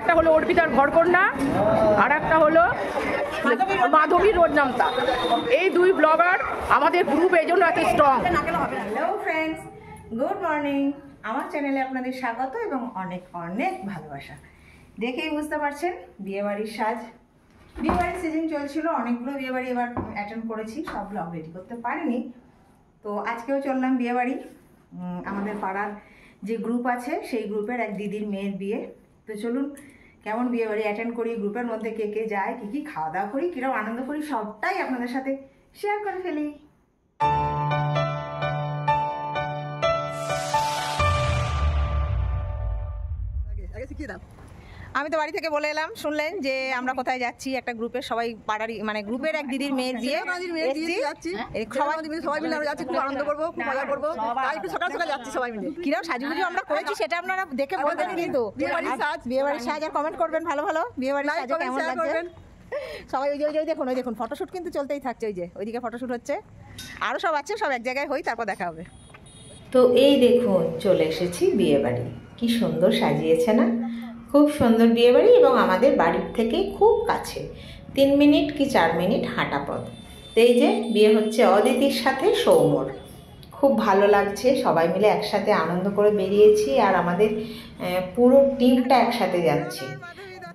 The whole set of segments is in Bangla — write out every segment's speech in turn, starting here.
একটা হলো অর্পিতার ঘরকন্যা, আর একটা হলো মাধবী রোজনামতা। এই দুই ব্লগার আমাদের গ্রুপ এই জন্য এত strong. Hello friends, good morning. আমার চ্যানেলে আপনাদের স্বাগত এবং অনেক অনেক ভালোবাসা। দেখেই বুঝতে পারছেন বিয়েবাড়ির সাজ। বিয়েবাড়ির সিজন চলছিল, অনেকগুলো বিয়েবাড়ি এবার অ্যাটেন্ড করেছি, সব ব্লগ রেডি করতে পারিনি। তো আজকেও চললাম বিয়েবাড়ি। আমাদের পাড়ার যে গ্রুপ আছে সেই গ্রুপের এক দিদির মেয়ের বিয়ে। তো চলুন কেমন বিয়েবাড়ি অ্যাটেন্ড করি, গ্রুপের মধ্যে কে কে যায়, কী কী খাওয়া দাওয়া করি, কীরকম আনন্দ করি, সবটাই আপনাদের সাথে শেয়ার করে ফেলি। আমি তো বাড়ি থেকে বলে এলাম, শুনলেন যে আমরা কোথায় যাচ্ছি। একটা গ্রুপের সবাই পাড়ারই মানে গ্রুপের এক দিদির মেয়ের বিয়ে যাচ্ছি, সবাই মিলে আমরা যাচ্ছি, খুব আনন্দ করবো, খুব মজা করবো। তাই একটু সকাল সকাল যাচ্ছি সবাই মিলে। কিরকম সাজুগুজু আমরা করেছি সেটা আপনারা দেখে বলবেন, কিন্তু বিয়েবাড়ির সাজ আর কমেন্ট করবেন ভালো ভালো। বিয়েবাড়ির সাজ কেমন লাগছে সবাই। ওই যে দেখুন, ওই দেখুন ফটোশুট কিন্তু চলতেই থাকছে। ওই যে ওইদিকে ফটোশুট হচ্ছে, আরও সব আছে, সব এক জায়গায় হই, তারপর দেখা হবে। তো এই দেখুন চলে এসেছি বিয়েবাড়ি। কি সুন্দর সাজিয়েছে না, খুব সুন্দর বিয়েবাড়ি এবং আমাদের বাড়ির থেকে খুব কাছে, 3 মিনিট কি 4 মিনিট হাঁটা পথ। তো এই যে বিয়ে হচ্ছে অদিতির সাথে সৌম্যর। খুব ভালো লাগছে, সবাই মিলে একসাথে আনন্দ করে বেরিয়েছি, আর আমাদের পুরো টিমটা একসাথে যাচ্ছি,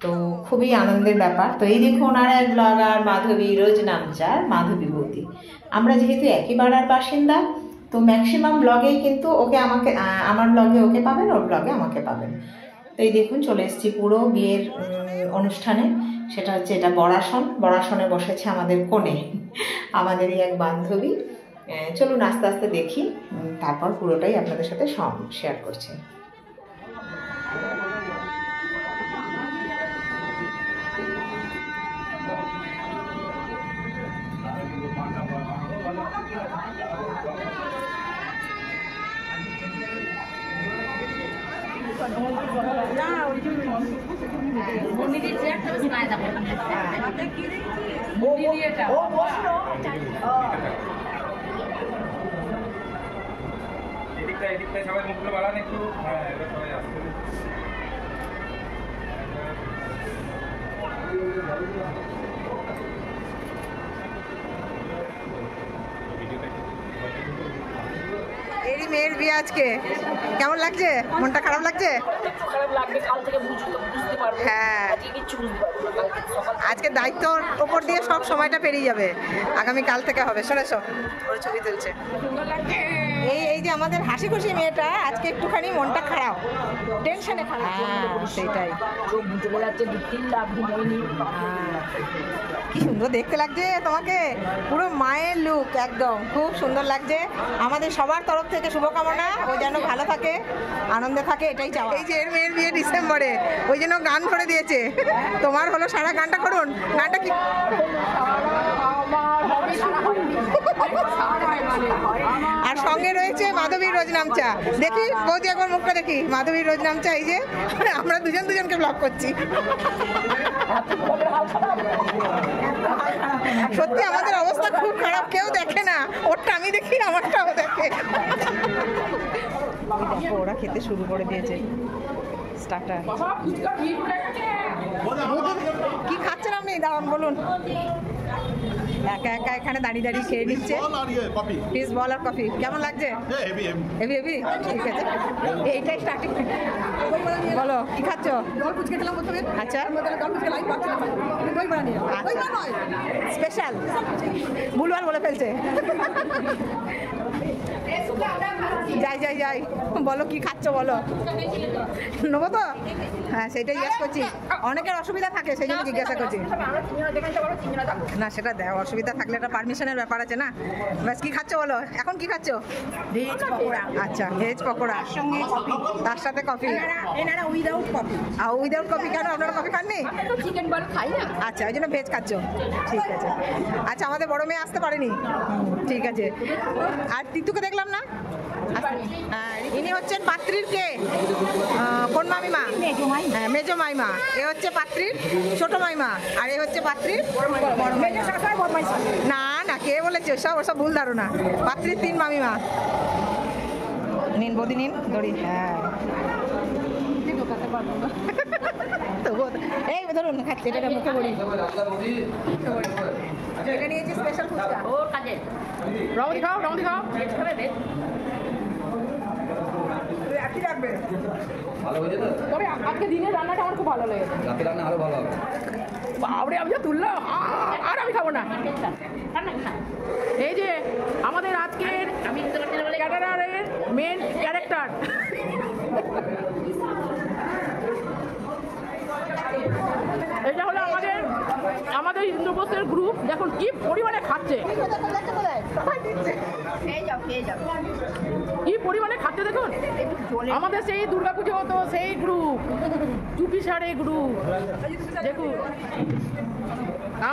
তো খুবই আনন্দের ব্যাপার। তো এই দেখুন আর এক ব্লগার মাধবী রোজনামচার, মাধবী বৌদি। আমরা যেহেতু একই পাড়ার বাসিন্দা, তো ম্যাক্সিমাম ব্লগেই কিন্তু ওকে আমাকে, আমার ব্লগে ওকে পাবেন, ওর ব্লগে আমাকে পাবেন। তো এই দেখুন চলে এসেছি পুরো বিয়ের অনুষ্ঠানে। সেটা হচ্ছে এটা বরাসনে বসেছে আমাদের কোণে আমাদেরই এক বান্ধবী। চলুন আস্তে আস্তে দেখি, তারপর পুরোটাই আপনাদের সাথে শেয়ার করছি। সবাই মুখগুলো বাড়ান একটু। হ্যাঁ, এবার সবাই আসছে। এরই মেয়ের বিয়ে আজকে, কেমন লাগছে? মনটা খারাপ লাগছে? হ্যাঁ, আজকে দায়িত্বর ওপর দিয়ে সব সময়টা পেরিয়ে যাবে, আগামী কাল থেকে হবে। শোনেছো ওর ছবি তুলছে। এই যে আমাদের হাসি খুশি মেয়েটা, আজকে একটুখানি মনটা খারাপ, টেনশনে খারাপ। সেটাই, কি সুন্দর দেখতে লাগছে তোমাকে, পুরো মায়ের লুক, একদম খুব সুন্দর লাগছে। আমাদের সবার তরফ থেকে শুভকামনা, ও যেন ভালো থাকে, আনন্দে থাকে, এটাই চাওয়া। এই যে এর মেয়ের বিয়ে ডিসেম্বরে, ওই জন্য গান ধরে দিয়েছে। তোমার হলো সারা গানটা করুন, গানটা কি আর সঙ্গে রয়েছে মাধবী রোজনামচা। দেখি বৌদি একবার মুখটা দেখি, মাধবী রোজনামচা। এই যে আমরা দুজনকে ব্লগ করছি। সত্যি আমাদের অবস্থা খুব খারাপ, কেউ দেখে না, ওরটা আমি দেখি, আমারটাও দেখে। ওরা খেতে শুরু করে দিয়েছে স্টার্টার। কি খাচ্ছেন আপনি? দাঁড়ান বলুন। একা একা এখানে দাঁড়িয়ে দাঁড়িয়ে খেয়ে নিচ্ছে পিস বল আর কফি। কেমন লাগছে? হেভি হেভি, ঠিক আছে। এইটাই স্টার্টিং। বলো কি খাচ্ছ? আচ্ছা, স্পেশাল বুলওয়াল বলে ফেলছে। যাই বলো কি খাচ্ছ বলো, নেবো তো? হ্যাঁ সেটাই জিজ্ঞাসা করছি, অনেকের অসুবিধা থাকে সেই জন্য জিজ্ঞাসা করছি। না সেটা দেখ, অসুবিধা থাকলে একটা পারমিশনের ব্যাপার আছে না। ব্যাস কি খাচ্ছ বলো, এখন কি খাচ্ছ? ভেজ পকোড়া। আচ্ছা, ভেজ পকোড়া, তার সাথে coffee. Without coffee. Without coffee কেন, আপনারা কফি খাননি? চিকেন বল খাই না। আচ্ছা, ওই জন্য ভেজ খাচ্ছ, ঠিক আছে। আচ্ছা, আমাদের বড় মেয়ে আসতে পারেনি, ঠিক আছে। আর তিতুকে দেখলাম না। ইনি হচ্ছেন পাত্রীর কে, কোন মামিমা? মেজো মাইমা। এ হচ্ছে পাত্রীর ছোট মাইমা, আর এ হচ্ছে পাত্রীর বড় মাইমা। না না, কে বলেছে ওসব ভুল ধারণা। পাত্রীর 3 মামিমা। নিন বৌদি, নিন দড়ি। হ্যাঁ, এই ধরুন খাচ্ছে এটা মুখে বড়ি এটা নিয়েছি স্পেশাল ফুচকা ওর কাজে রাউন্ড খাও ভালো হয়েছে তো? তবে আজকে দিনের রান্নাটা আমার খুব ভালো লেগেছে। রাতে রান্না আরো ভালো হবে। বাবরে আমি যা তুললাম আর আমি খাবো না। এই যে আমাদের আজকের ক্যাটারারের মেন ক্যারেক্টার এটা হলো আমাদের ইন্দ্রপ্রস্থের গ্রুপ। দেখুন কি পরিমাণে খাচ্ছে, কি পরিমাণে খাচ্ছে দেখুন। আমাদের সেই দুর্গাপুজো হতো সেই গ্রুপ, চুপি সারে গ্রুপ। দেখুন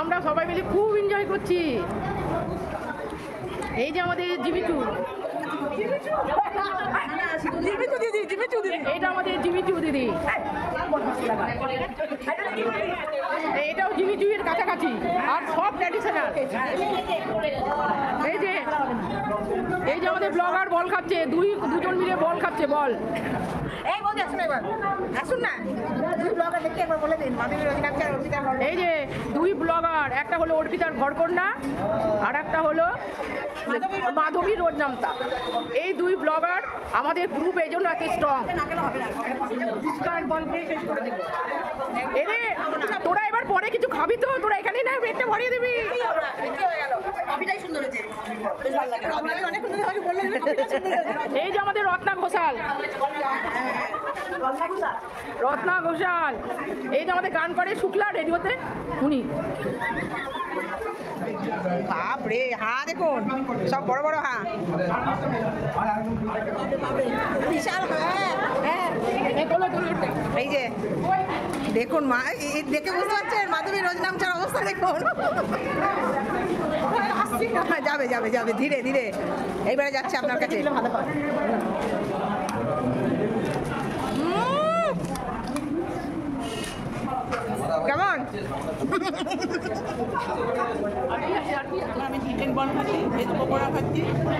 আমরা সবাই মিলে খুব এনজয় করছি। এই যে আমাদের জিমিচু, এইটা আমাদের জিমিচু দিদি, এটাও জিমিচুয়ের কাছাকাছি আর সব ট্র্যাডিশনাল। এই যে আমাদের ব্লগার বল খাচ্ছে, দুজন মিলে বল খাচ্ছে বল। এই বলতে আসুন এবার আসুন না দুই ব্লগার দেখে একবার বলে দিন মাধবী রজনীকান্ত আর অর্পিতা। এই যে দুই ব্লগার, একটা হলো অর্পিতার ঘরকন্যা আর একটা হলো মাধবী রোজনামতা। এই দুই ব্লগার আমাদের গ্রুপ এই জন্য এত স্ট্রং। তোরা এবার পরে কিছু খাবি তো, তোরা এখানেই না পেটটা ভরিয়ে দিবি। এই যে আমাদের রত্না ঘোষাল, এই যে আমাদের গান করে শুক্লা রেডিওতে উনি। বাপরে হ্যাঁ দেখুন সব বড় বড় হ্যাঁ বিশাল হ্যাঁ। এই যে দেখুন মা দেখে বুঝতে পারছেন মাধবী রোজনামচার অবস্থা দেখুন। যাবে যাবে যাবে ধীরে ধীরে এইবারে যাচ্ছে আপনার কাছে। কেমন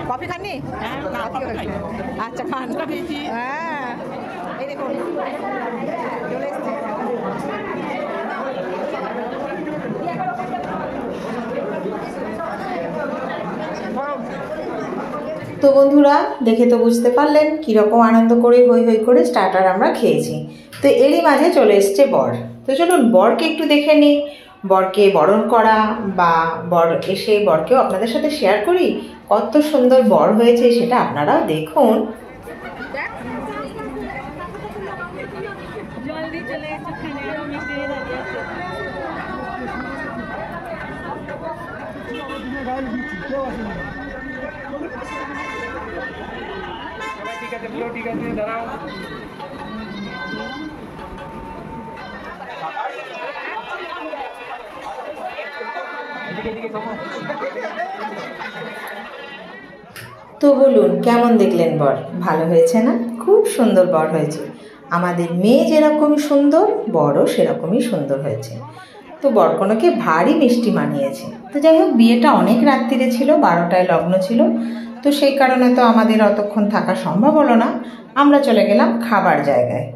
কফি খাননি? আচ্ছা খান। হ্যাঁ এই দেখুন চলে এসছে। তো বন্ধুরা দেখে তো বুঝতে পারলেন কীরকম আনন্দ করে হই হই করে স্টার্টার আমরা খেয়েছি। তো এরই মাঝে চলে এসছে বর। তো চলুন বরকে একটু দেখে নিই, বরকে বরণ করা বা বর এসে বরকেও আপনাদের সাথে শেয়ার করি। কত সুন্দর বর হয়েছে সেটা আপনারাও দেখুন। ঠিক আছে, পুরো ঠিক আছে, দাঁড়াও। তো বলুন কেমন দেখলেন বর? ভালো হয়েছে না? খুব সুন্দর বর হয়েছে। আমাদের মেয়ে যেরকম সুন্দর বরও সেরকমই সুন্দর হয়েছে। তো বরকনেকে ভারী মিষ্টি মানিয়েছে। তো যাই হোক বিয়েটা অনেক রাত্রিরে ছিল, 12টায় লগ্ন ছিল। তো সেই কারণে তো আমাদের অতক্ষণ থাকা সম্ভব হলো না। আমরা চলে গেলাম খাবার জায়গায়।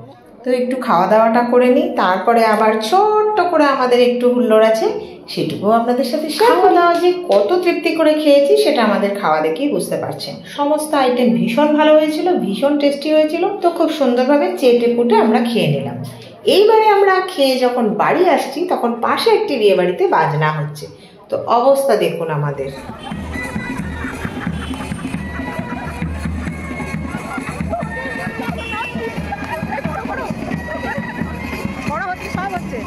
তো একটু খাওয়া দাওয়াটা করে নিই, তারপরে আবার ছোট্ট করে আমাদের একটু হুল্লোড় আছে, সেটুকুও আপনাদের সাথে খাওয়া দাওয়া যে কত তৃপ্তি করে খেয়েছি সেটা আমাদের খাওয়া দেখেই বুঝতে পারছেন। সমস্ত আইটেম ভীষণ ভালো হয়েছিল, ভীষণ টেস্টি হয়েছিল। তো খুব সুন্দরভাবে চেটে পুটে আমরা খেয়ে নিলাম। এইবারে আমরা খেয়ে যখন বাড়ি আসছি তখন পাশে একটি বিয়ে বাড়িতে বাজনা হচ্ছে। তো অবস্থা দেখুন আমাদের। সব হচ্ছে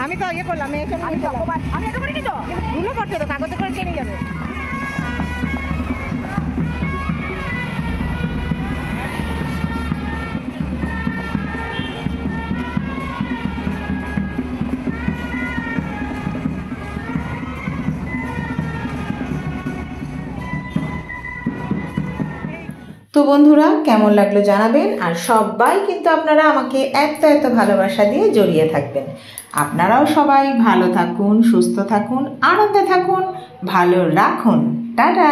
আমি তো ইয়ে করলাম, মেয়েকে নিয়ে গেলাম। আমি এটা করে নিতো ধুলো করছে তো, কাগজে করে চেনে যাবে। তো বন্ধুরা কেমন লাগলো জানাবেন, আর সবাই কিন্তু আপনারা আমাকে এত এত ভালোবাসা দিয়ে জড়িয়ে থাকবেন। আপনারাও সবাই ভালো থাকুন, সুস্থ থাকুন, আনন্দে থাকুন, ভালো রাখুন। টাটা।